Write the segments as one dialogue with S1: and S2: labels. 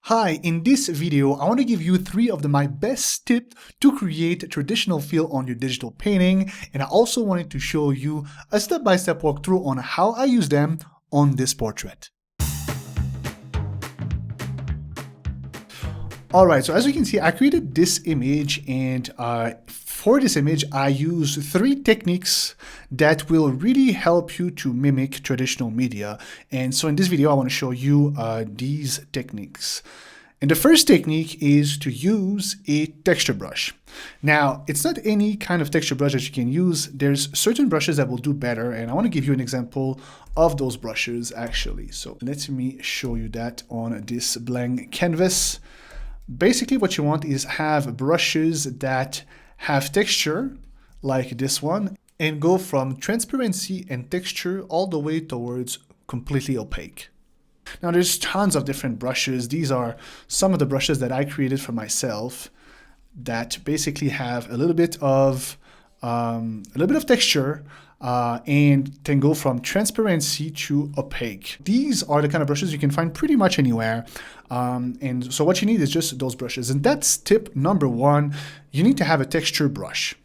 S1: Hi, in this video, I want to give you 3 of my best tips to create a traditional feel on your digital painting, and I also wanted to show you a step-by-step walkthrough on how I use them on this portrait. Alright, so as you can see, I created this image, and for this image, I use 3 techniques that will really help you to mimic traditional media. And so in this video, I want to show you these techniques. And the first technique is to use a texture brush. Now, it's not any kind of texture brush that you can use. There's certain brushes that will do better, and I want to give you an example of those brushes actually. So let me show you that on this blank canvas. Basically, what you want is have brushes that have texture, like this one, and go from transparency and texture all the way towards completely opaque. Now, there's tons of different brushes. These are some of the brushes that I created for myself that basically have a little bit of texture and can go from transparency to opaque. These are the kind of brushes you can find pretty much anywhere. And so what you need is just those brushes. And that's tip number 1. You need to have a texture brush.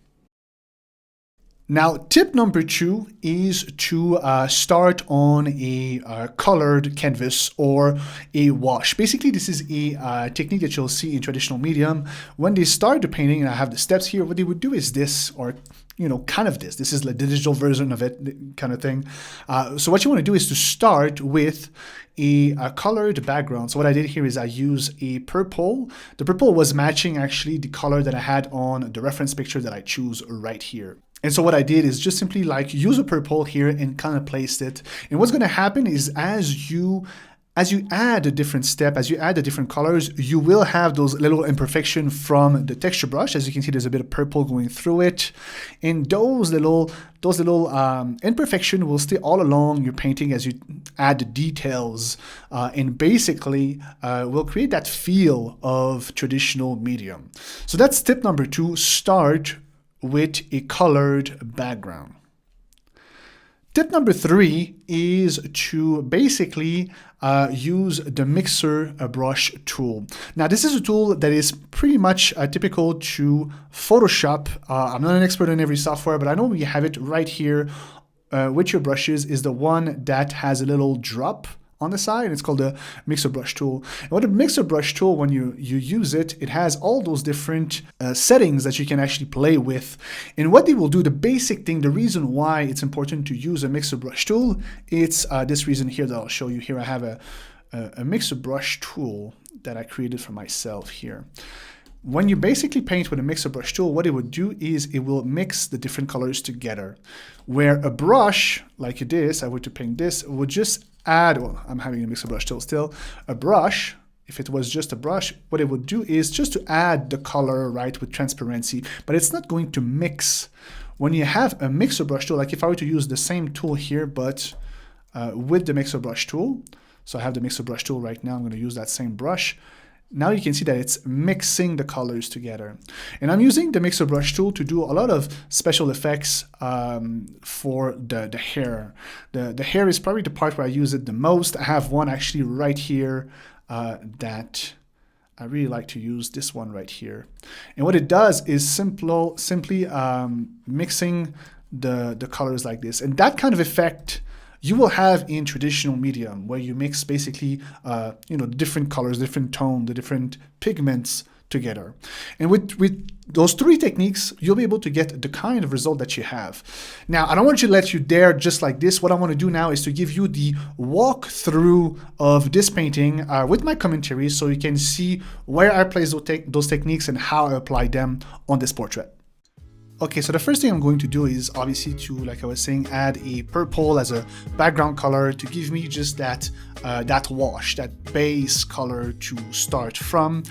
S1: Now, tip number 2 is to start on a colored canvas or a wash. Basically, this is a technique that you'll see in traditional medium. When they start the painting, and I have the steps here, what they would do is this, or kind of this. This is the digital version of it, kind of thing. So what you want to do is to start with a colored background. So what I did here is I used a purple. The purple was matching actually the color that I had on the reference picture that I choose right here. And so what I did is just simply use a purple here and kind of placed it. And what's going to happen is as you add a different step, as you add the different colors, you will have those little imperfections from the texture brush. As you can see, there's a bit of purple going through it. And those little imperfections will stay all along your painting as you add the details and basically will create that feel of traditional medium. So that's tip number 2, start with a colored background. Tip number 3 is to basically use the mixer brush tool. Now, this is a tool that is pretty much typical to Photoshop. I'm not an expert in every software, but I know we have it right here with your brushes is the one that has a little drop on the side, and it's called the mixer brush tool. And what a mixer brush tool, when you use it, it has all those different settings that you can actually play with. And what they will do, the basic thing, the reason why it's important to use a mixer brush tool, it's this reason here that I'll show you here. I have a mixer brush tool that I created for myself here. When you basically paint with a mixer brush tool, what it would do is it will mix the different colors together. Where a brush like this, I were to paint this, would just add, well, I'm having a mixer brush tool still, a brush, if it was just a brush, what it would do is just to add the color, right, with transparency, but it's not going to mix. When you have a mixer brush tool, like if I were to use the same tool here, but with the mixer brush tool, so I have the mixer brush tool right now, I'm going to use that same brush. Now you can see that it's mixing the colors together. And I'm using the mixer brush tool to do a lot of special effects for the hair. The hair is probably the part where I use it the most. I have one actually right here that I really like to use, this one right here. And what it does is simply mixing the colors like this. And that kind of effect you will have in traditional medium, where you mix basically, different colors, different tone, the different pigments together. And with those 3 techniques, you'll be able to get the kind of result that you have. Now, I don't want to let you there just like this. What I want to do now is to give you the walkthrough of this painting with my commentary, so you can see where I place those techniques and how I apply them on this portrait. Okay, so the first thing I'm going to do is obviously to, like I was saying, add a purple as a background color to give me just that wash, that base color to start from.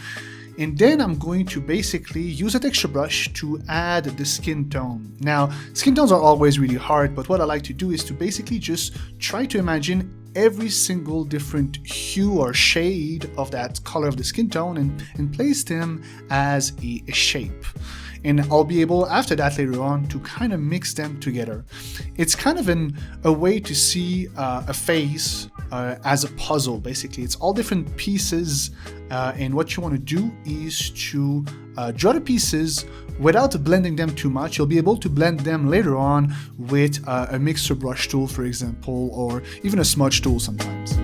S1: And then I'm going to basically use a texture brush to add the skin tone. Now, skin tones are always really hard, but what I like to do is to basically just try to imagine every single different hue or shade of that color of the skin tone and place them as a shape. And I'll be able, after that later on, to kind of mix them together. It's kind of a way to see a face as a puzzle. Basically, it's all different pieces, and what you want to do is to draw the pieces without blending them too much. You'll be able to blend them later on with a mixer brush tool, for example, or even a smudge tool sometimes.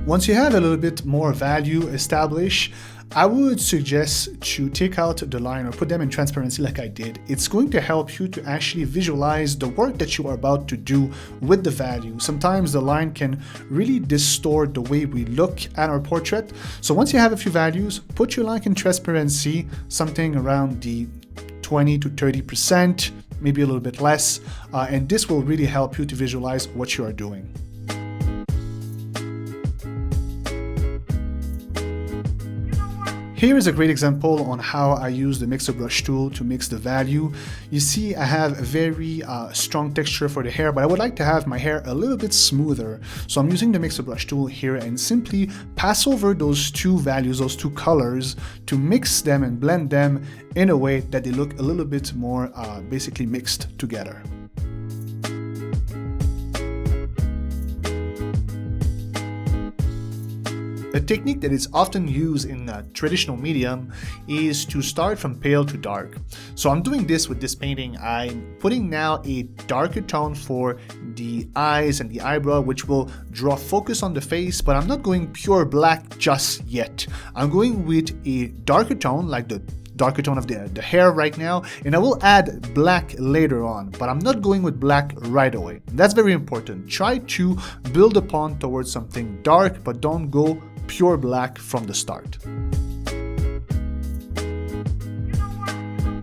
S1: Once you have a little bit more value established, I would suggest to take out the line or put them in transparency like I did. It's going to help you to actually visualize the work that you are about to do with the value. Sometimes the line can really distort the way we look at our portrait. So once you have a few values, put your line in transparency, something around the 20 to 30%, maybe a little bit less, and this will really help you to visualize what you are doing. Here is a great example on how I use the mixer brush tool to mix the value. You see I have a very strong texture for the hair, but I would like to have my hair a little bit smoother. So I'm using the mixer brush tool here and simply pass over those two values, those two colors, to mix them and blend them in a way that they look a little bit more basically mixed together. A technique that is often used in traditional medium is to start from pale to dark. So I'm doing this with this painting. I'm putting now a darker tone for the eyes and the eyebrow, which will draw focus on the face, but I'm not going pure black just yet. I'm going with a darker tone, like the darker tone of the hair right now, and I will add black later on, but I'm not going with black right away. That's very important. Try to build upon towards something dark, but don't go pure black from the start.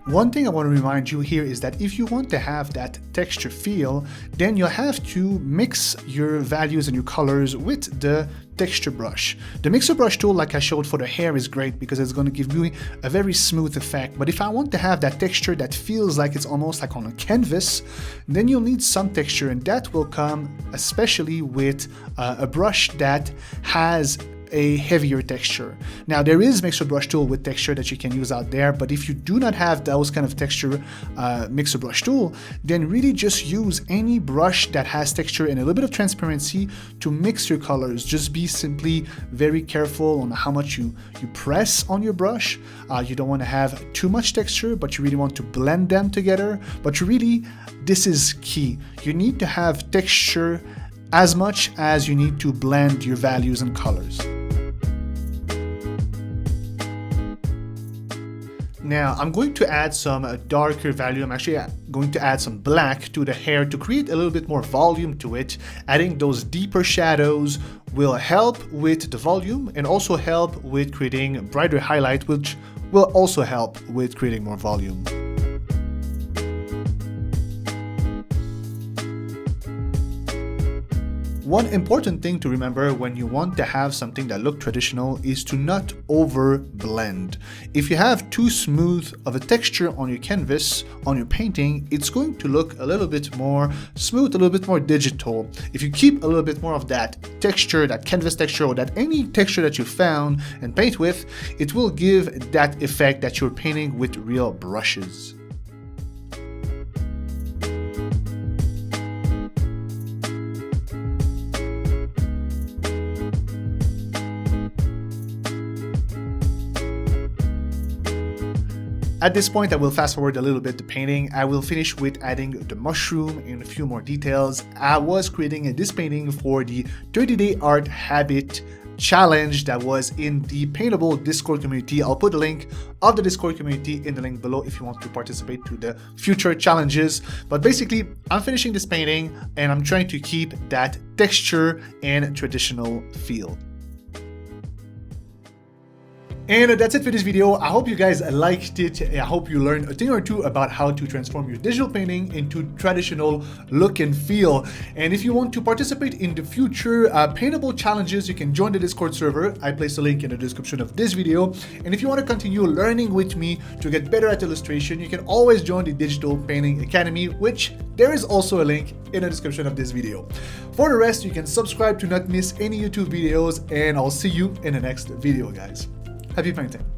S1: One thing I want to remind you here is that if you want to have that texture feel, then you have to mix your values and your colors with the texture brush. The mixer brush tool, like I showed for the hair, is great because it's going to give you a very smooth effect. But if I want to have that texture that feels like it's almost like on a canvas, then you'll need some texture, and that will come especially with a brush that has a heavier texture. Now there is mixer brush tool with texture that you can use out there, but if you do not have those kind of texture mixer brush tool, then really just use any brush that has texture and a little bit of transparency to mix your colors. Just be simply very careful on how much you press on your brush. You don't want to have too much texture, but you really want to blend them together. But really, this is key. You need to have texture as much as you need to blend your values and colors. Now I'm going to add some darker value. I'm actually going to add some black to the hair to create a little bit more volume to it. Adding those deeper shadows will help with the volume and also help with creating brighter highlight, which will also help with creating more volume. One important thing to remember when you want to have something that looks traditional is to not over blend. If you have too smooth of a texture on your canvas, on your painting, it's going to look a little bit more smooth, a little bit more digital. If you keep a little bit more of that texture, that canvas texture, or that any texture that you found and paint with, it will give that effect that you're painting with real brushes. At this point, I will fast forward a little bit the painting. I will finish with adding the mushroom and a few more details. I was creating this painting for the 30-day art habit challenge that was in the Paintable Discord community. I'll put a link of the Discord community in the link below if you want to participate to the future challenges. But basically, I'm finishing this painting and I'm trying to keep that texture and traditional feel. And that's it for this video. I hope you guys liked it. I hope you learned a thing or two about how to transform your digital painting into traditional look and feel. And if you want to participate in the future paintable challenges, you can join the Discord server. I placed a link in the description of this video. And if you want to continue learning with me to get better at illustration, you can always join the Digital Painting Academy, which there is also a link in the description of this video. For the rest, you can subscribe to not miss any YouTube videos, and I'll see you in the next video, guys. Happy painting.